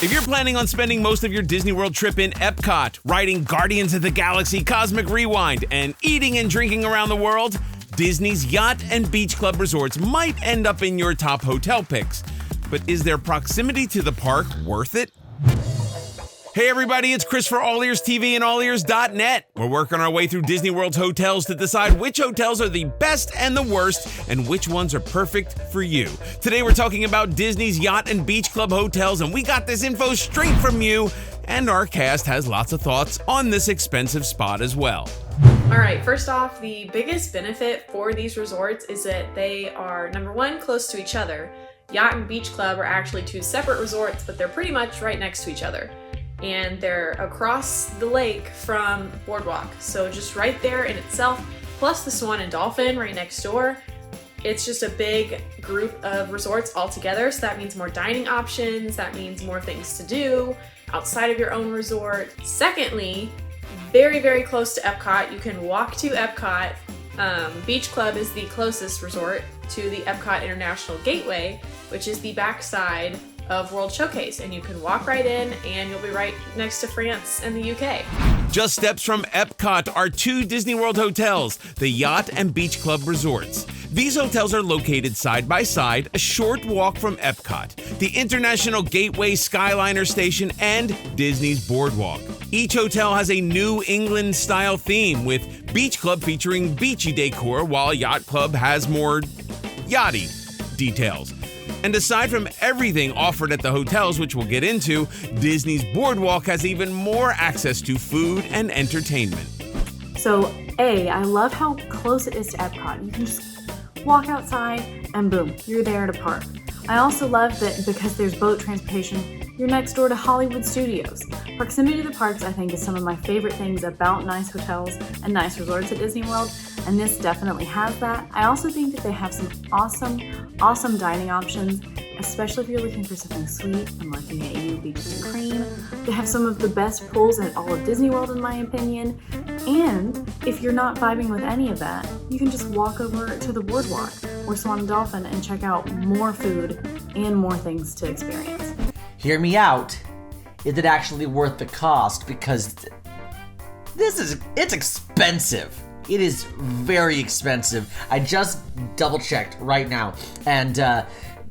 If you're planning on spending most of your Disney World trip in EPCOT, riding Guardians of the Galaxy Cosmic Rewind, and eating and drinking around the world, Disney's Yacht and Beach Club resorts might end up in your top hotel picks. But is their proximity to the park worth it? Hey everybody, it's Chris for AllEars TV and AllEars.net. We're working our way through Disney World's hotels to decide which hotels are the best and the worst, and which ones are perfect for you. Today we're talking about Disney's Yacht and Beach Club hotels, and we got this info straight from you, and our cast has lots of thoughts on this expensive spot as well. All right, first off, the biggest benefit for these resorts is that they are, number one, close to each other. Yacht and Beach Club are actually two separate resorts, but they're pretty much right next to each other. And they're across the lake from Boardwalk. So just right there in itself, plus the Swan and Dolphin right next door. It's just a big group of resorts all together. So that means more dining options. That means more things to do outside of your own resort. Secondly, very, very close to EPCOT. You can walk to EPCOT. Beach Club is the closest resort to the EPCOT International Gateway, which is the backside of World Showcase, and you can walk right in and you'll be right next to France and the UK. Just steps from EPCOT are two Disney World hotels, the Yacht and Beach Club resorts. These hotels are located side by side, a short walk from EPCOT, the International Gateway Skyliner Station, and Disney's Boardwalk. Each hotel has a New England-style theme, with Beach Club featuring beachy decor, while Yacht Club has more yachty details. And aside from everything offered at the hotels, which we'll get into, Disney's Boardwalk has even more access to food and entertainment. So, I love how close it is to EPCOT. You can just walk outside and boom, you're there at a park. I also love that because there's boat transportation, you're next door to Hollywood Studios. Proximity to the parks, I think, is some of my favorite things about nice hotels and nice resorts at Disney World, and this definitely has that. I also think that they have some awesome dining options, especially if you're looking for something sweet. I'm looking at you, Beaches and Cream. They have some of the best pools at all of Disney World, in my opinion. And if you're not vibing with any of that, you can just walk over to the Boardwalk or Swan and Dolphin and check out more food and more things to experience. Hear me out. Is it actually worth the cost? Because it's expensive. It is very expensive. I just double checked right now, and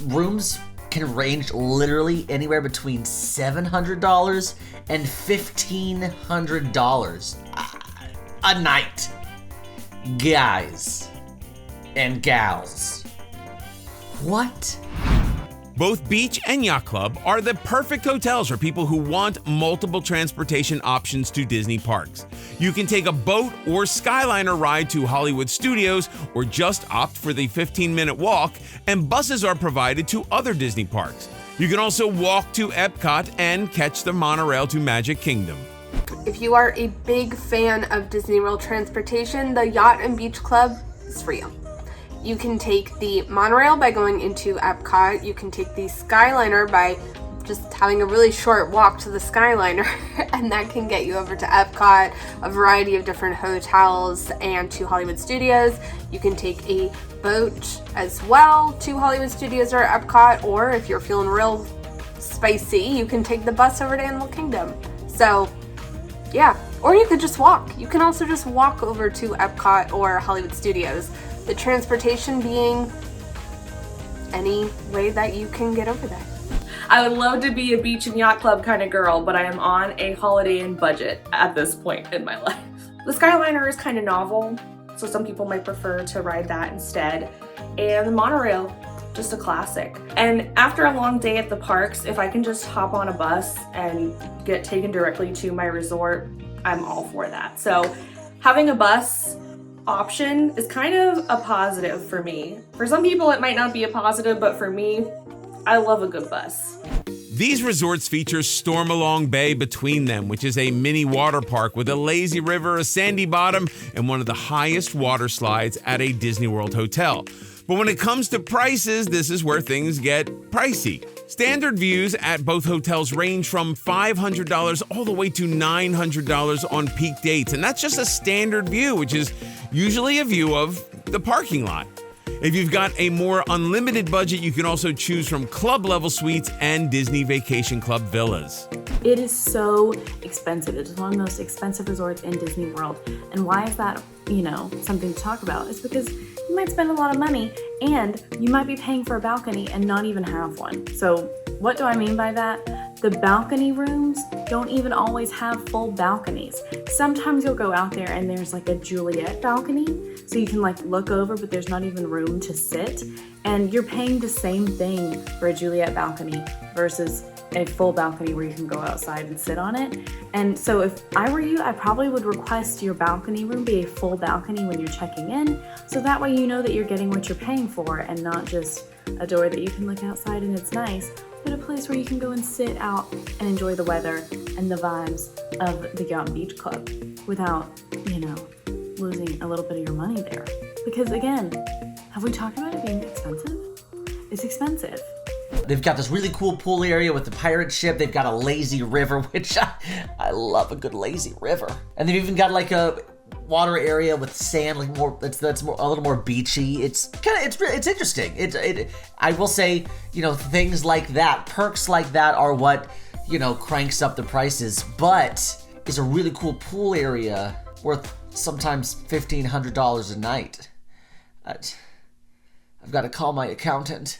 rooms can range literally anywhere between $700 and $1,500 a night. Guys and gals, what? Both Beach and Yacht Club are the perfect hotels for people who want multiple transportation options to Disney parks. You can take a boat or Skyliner ride to Hollywood Studios, or just opt for the 15-minute walk, and buses are provided to other Disney parks. You can also walk to EPCOT and catch the monorail to Magic Kingdom. If you are a big fan of Disney World transportation, the Yacht and Beach Club is for you. You can take the monorail by going into EPCOT. You can take the Skyliner by just having a really short walk to the Skyliner, and that can get you over to EPCOT, a variety of different hotels, and to Hollywood Studios. You can take a boat as well to Hollywood Studios or EPCOT, or if you're feeling real spicy, you can take the bus over to Animal Kingdom. So, yeah, or you could just walk. You can also just walk over to EPCOT or Hollywood Studios. The transportation being any way that you can get over there. I would love to be a beach and yacht club kind of girl, but I am on a Holiday Inn budget at this point in my life. The Skyliner is kind of novel, so some people might prefer to ride that instead. And the monorail, just a classic. And after a long day at the parks, if I can just hop on a bus and get taken directly to my resort, I'm all for that. So having a bus option is kind of a positive for me. For some people it might not be a positive, but for me, I love a good bus. These resorts feature Stormalong Bay between them, which is a mini water park with a lazy river, a sandy bottom, and one of the highest water slides at a Disney World hotel. But when it comes to prices, this is where things get pricey. Standard views at both hotels range from $500 all the way to $900 on peak dates, and that's just a standard view, which is usually a view of the parking lot. If you've got a more unlimited budget, you can also choose from club-level suites and Disney Vacation Club villas. It is so expensive. It is one of the most expensive resorts in Disney World. And why is that, something to talk about? It's because you might spend a lot of money and you might be paying for a balcony and not even have one. So what do I mean by that? The balcony rooms don't even always have full balconies. Sometimes you'll go out there and there's like a Juliet balcony, so you can like look over, but there's not even room to sit. And you're paying the same thing for a Juliet balcony versus a full balcony where you can go outside and sit on it. And so if I were you, I probably would request your balcony room be a full balcony when you're checking in, so that way you know that you're getting what you're paying for and not just a door that you can look outside and it's nice, but a place where you can go and sit out and enjoy the weather and the vibes of the Yacht and Beach Club without, losing a little bit of your money there. Because again, have we talked about it being expensive? It's expensive. They've got this really cool pool area with the pirate ship. They've got a lazy river, which I love a good lazy river. And they've even got like a water area with sand, like more that's more a little more beachy. It's interesting. I will say, things like that, perks like that are what cranks up the prices. But it's a really cool pool area worth sometimes $1,500 a night. I've got to call my accountant.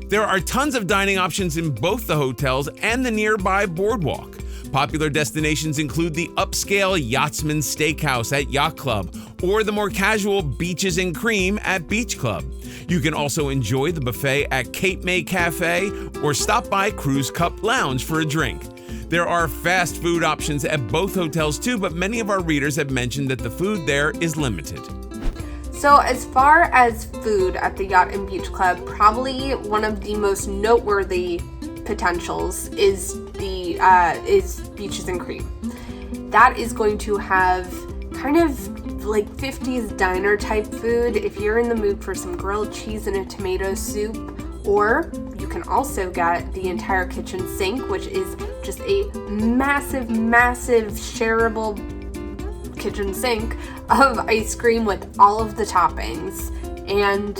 There are tons of dining options in both the hotels and the nearby boardwalk. Popular destinations include the upscale Yachtsman Steakhouse at Yacht Club or the more casual Beaches and Cream at Beach Club. You can also enjoy the buffet at Cape May Cafe or stop by Cruise Cup Lounge for a drink. There are fast food options at both hotels too, but many of our readers have mentioned that the food there is limited. So as far as food at the Yacht and Beach Club, probably one of the most noteworthy potentials is Beaches and Cream. That is going to have kind of like 50s diner type food if you're in the mood for some grilled cheese and a tomato soup, or you can also get the entire kitchen sink, which is just a massive shareable kitchen sink of ice cream with all of the toppings. And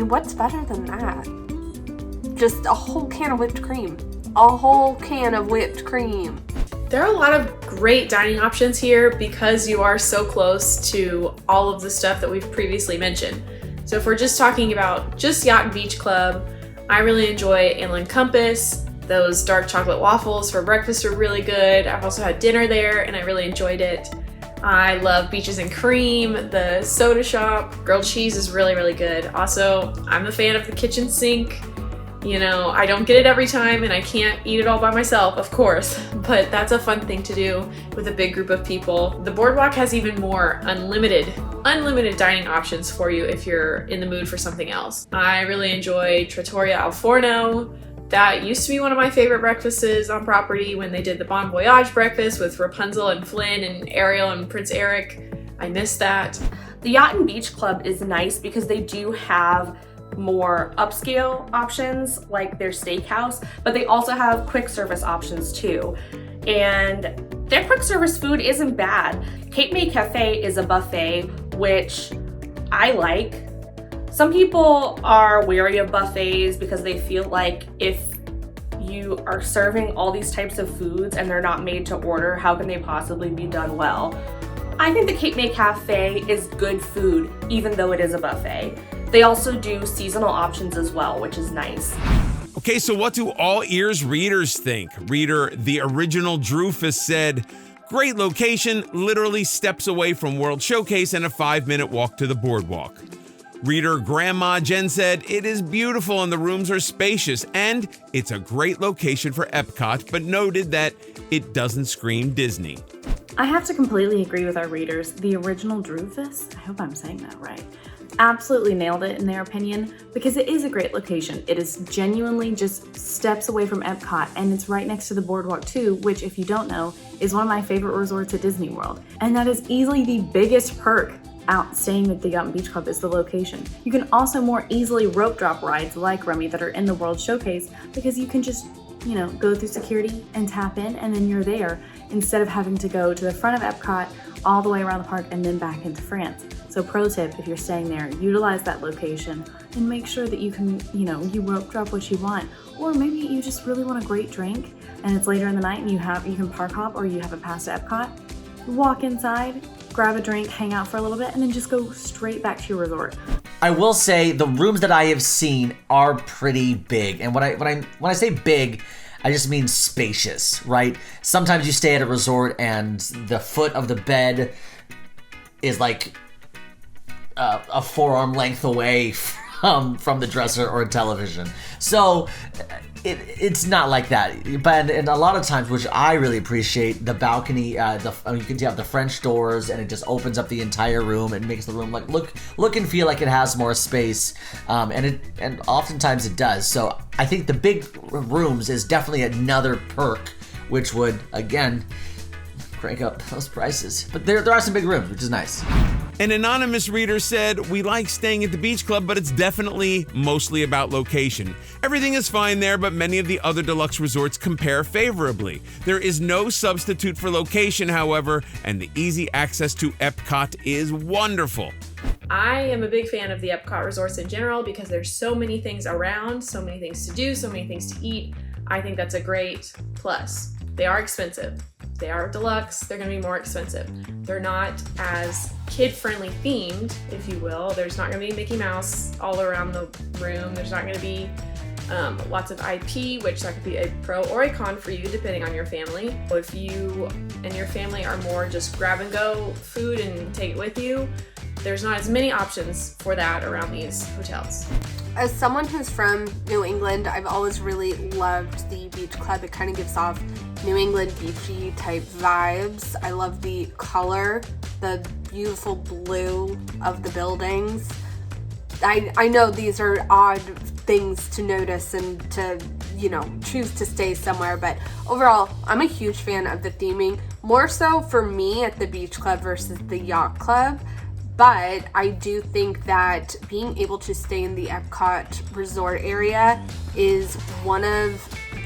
what's better than that? Just a whole can of whipped cream. A whole can of whipped cream. There are a lot of great dining options here because you are so close to all of the stuff that we've previously mentioned. So if we're just talking about just Yacht and Beach Club, I really enjoy Inland Compass. Those dark chocolate waffles for breakfast are really good. I've also had dinner there and I really enjoyed it. I love Beaches and Cream, the soda shop. Grilled cheese is really, really good. Also, I'm a fan of the kitchen sink. I don't get it every time and I can't eat it all by myself, of course, but that's a fun thing to do with a big group of people. The boardwalk has even more unlimited dining options for you if you're in the mood for something else. I really enjoy Trattoria Al Forno. That used to be one of my favorite breakfasts on property when they did the Bon Voyage breakfast with Rapunzel and Flynn and Ariel and Prince Eric. I miss that. The Yacht and Beach Club is nice because they do have more upscale options like their steakhouse, but they also have quick service options too. And their quick service food isn't bad. Cape May Cafe is a buffet, which I like. Some people are wary of buffets because they feel like if you are serving all these types of foods and they're not made to order, how can they possibly be done well? I think the Cape May Cafe is good food, even though it is a buffet. They also do seasonal options as well, which is nice. Okay, so what do AllEars readers think? Reader The Original Drufus said, great location, literally steps away from World Showcase and a 5-minute walk to the boardwalk. Reader Grandma Jen said, it is beautiful and the rooms are spacious and it's a great location for EPCOT, but noted that it doesn't scream Disney. I have to completely agree with our readers. The Original Drufus, I hope I'm saying that right, absolutely nailed it in their opinion because it is a great location. It is genuinely just steps away from EPCOT and it's right next to the boardwalk too, which if you don't know is one of my favorite resorts at Disney World. And that is easily the biggest perk out staying at the Yacht and Beach Club is the location. You can also more easily rope drop rides like Remy that are in the World Showcase because you can just go through security and tap in, and then you're there instead of having to go to the front of Epcot all the way around the park and then back into France. So pro tip, if you're staying there, utilize that location and make sure that you can, you rope drop what you want. Or maybe you just really want a great drink and it's later in the night and you can park hop or you have a pass to Epcot. Walk inside, grab a drink, hang out for a little bit, and then just go straight back to your resort. I will say the rooms that I have seen are pretty big. And when I say big, I just mean spacious, right? Sometimes you stay at a resort and the foot of the bed is like a forearm length away from the dresser or a television. So it's not like that. But and a lot of times, which I really appreciate, the balcony, you can have the French doors, and it just opens up the entire room and makes the room like look and feel like it has more space. And oftentimes it does. So I think the big rooms is definitely another perk, which would again crank up those prices. But there are some big rooms, which is nice. An anonymous reader said, "We like staying at the beach club, but it's definitely mostly about location. Everything is fine there, but many of the other deluxe resorts compare favorably. There is no substitute for location, however, and the easy access to Epcot is wonderful." I am a big fan of the Epcot resorts in general because there's so many things around, so many things to do, so many things to eat. I think that's a great plus. They are expensive. They are deluxe, they're gonna be more expensive. They're not as kid-friendly themed, if you will. There's not gonna be Mickey Mouse all around the room. There's not gonna be lots of IP, which that could be a pro or a con for you, depending on your family. If you and your family are more just grab and go food and take it with you, there's not as many options for that around these hotels. As someone who's from New England, I've always really loved the beach club. It kind of gives off New England beachy type vibes. I love the color, the beautiful blue of the buildings. I know these are odd things to notice and to, choose to stay somewhere, but overall, I'm a huge fan of the theming, more so for me at the beach club versus the yacht club. But I do think that being able to stay in the Epcot resort area is one of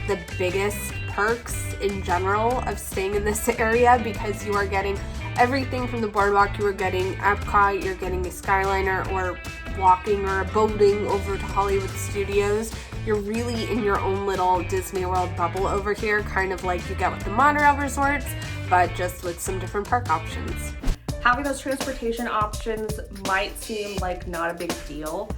the biggest perks in general of staying in this area, because you are getting everything from the boardwalk. You are getting Epcot, you're getting a Skyliner or walking or boating over to Hollywood Studios. You're really in your own little Disney World bubble over here, kind of like you get with the monorail resorts, but just with some different park options. Having those transportation options might seem like not a big deal.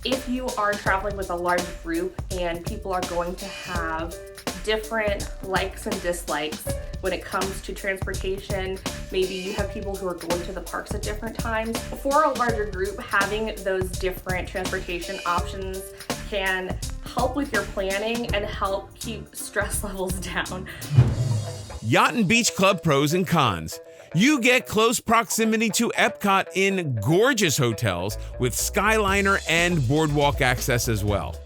If you are traveling with a large group and people are going to have different likes and dislikes when it comes to transportation, maybe you have people who are going to the parks at different times. For a larger group, having those different transportation options can help with your planning and help keep stress levels down. Yacht and Beach Club pros and cons. You get close proximity to Epcot in gorgeous hotels with Skyliner and boardwalk access as well.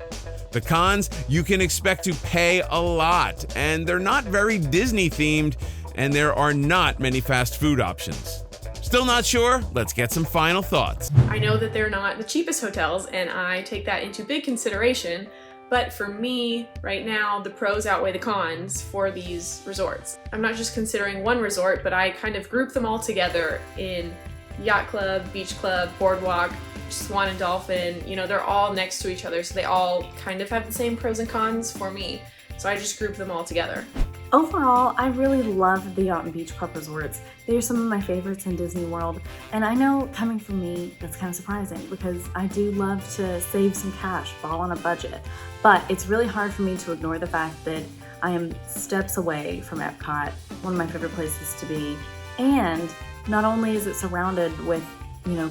The cons, you can expect to pay a lot, and they're not very Disney themed, and there are not many fast food options. Still not sure? Let's get some final thoughts. I know that they're not the cheapest hotels, and I take that into big consideration. But for me, right now, the pros outweigh the cons for these resorts. I'm not just considering one resort, but I kind of group them all together in Yacht Club, Beach Club, Boardwalk, Swan and Dolphin. They're all next to each other, so they all kind of have the same pros and cons for me. So I just group them all together. Overall, I really love the Yacht and Beach Club resorts. They are some of my favorites in Disney World, and I know coming from me, that's kind of surprising because I do love to save some cash, fall on a budget. But it's really hard for me to ignore the fact that I am steps away from Epcot, one of my favorite places to be. And not only is it surrounded with,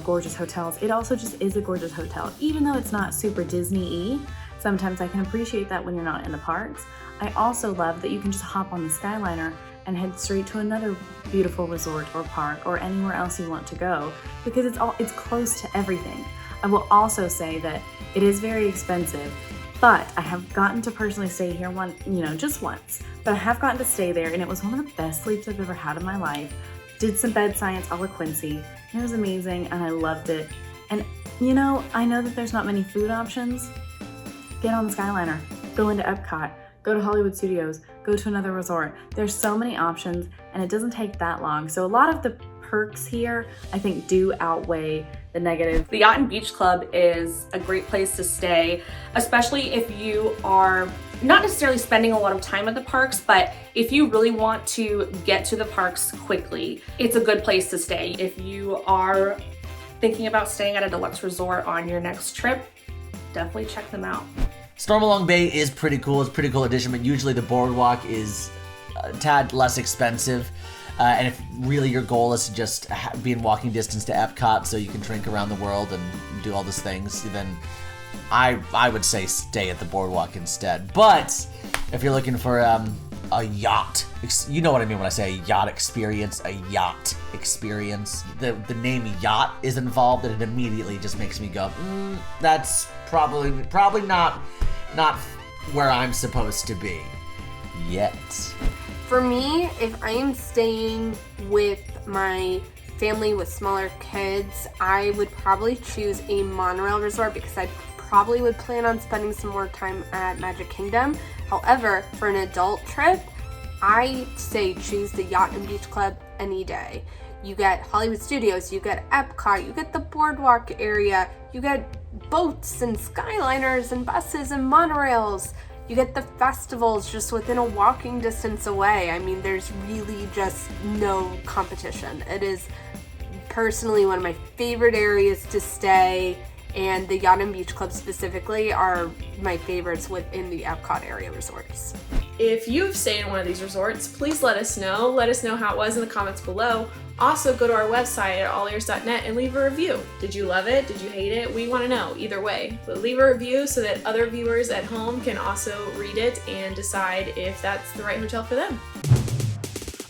gorgeous hotels, it also just is a gorgeous hotel. Even though it's not super Disney-y, sometimes I can appreciate that when you're not in the parks. I also love that you can just hop on the Skyliner and head straight to another beautiful resort or park or anywhere else you want to go, because it's close to everything. I will also say that it is very expensive, but I have gotten to personally stay here just once, but I have gotten to stay there, and it was one of the best sleeps I've ever had in my life. Did some bed science a la Quincy, and it was amazing, and I loved it. And I know that there's not many food options. Get on the Skyliner, go into Epcot, go to Hollywood Studios, go to another resort. There's so many options and it doesn't take that long. So a lot of the perks here, I think, do outweigh the negative. The Yacht and Beach Club is a great place to stay, especially if you are not necessarily spending a lot of time at the parks, but if you really want to get to the parks quickly, it's a good place to stay. If you are thinking about staying at a deluxe resort on your next trip, definitely check them out. Stormalong Bay is pretty cool. It's a pretty cool addition, but usually the boardwalk is a tad less expensive. And if really your goal is to just be in walking distance to EPCOT so you can drink around the world and do all those things, then I would say stay at the boardwalk instead. But if you're looking for a yacht, you know what I mean when I say a yacht experience, the name yacht is involved, and it immediately just makes me go, that's probably not where I'm supposed to be yet. For me, if I am staying with my family with smaller kids, I would probably choose a monorail resort because I probably would plan on spending some more time at Magic Kingdom. However, for an adult trip, I say choose the Yacht and Beach Club any day. You get Hollywood Studios, you get EPCOT, you get the boardwalk area, you get boats and skyliners and buses and monorails. You get the festivals just within a walking distance away. I mean, there's really just no competition. It is personally one of my favorite areas to stay, and the Yacht and Beach Club specifically are my favorites within the EPCOT area resorts. If you've stayed in one of these resorts, please let us know. Let us know how it was in the comments below. Also, go to our website at AllEars.net and leave a review. Did you love it? Did you hate it? We want to know either way. But leave a review so that other viewers at home can also read it and decide if that's the right hotel for them.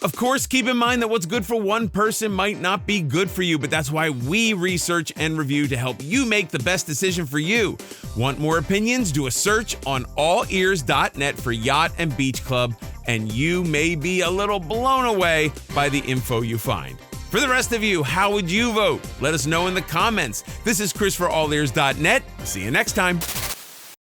Of course, keep in mind that what's good for one person might not be good for you, but that's why we research and review to help you make the best decision for you. Want more opinions? Do a search on AllEars.net for Yacht and Beach Club, and you may be a little blown away by the info you find. For the rest of you, how would you vote? Let us know in the comments. This is Chris for AllEars.net. See you next time.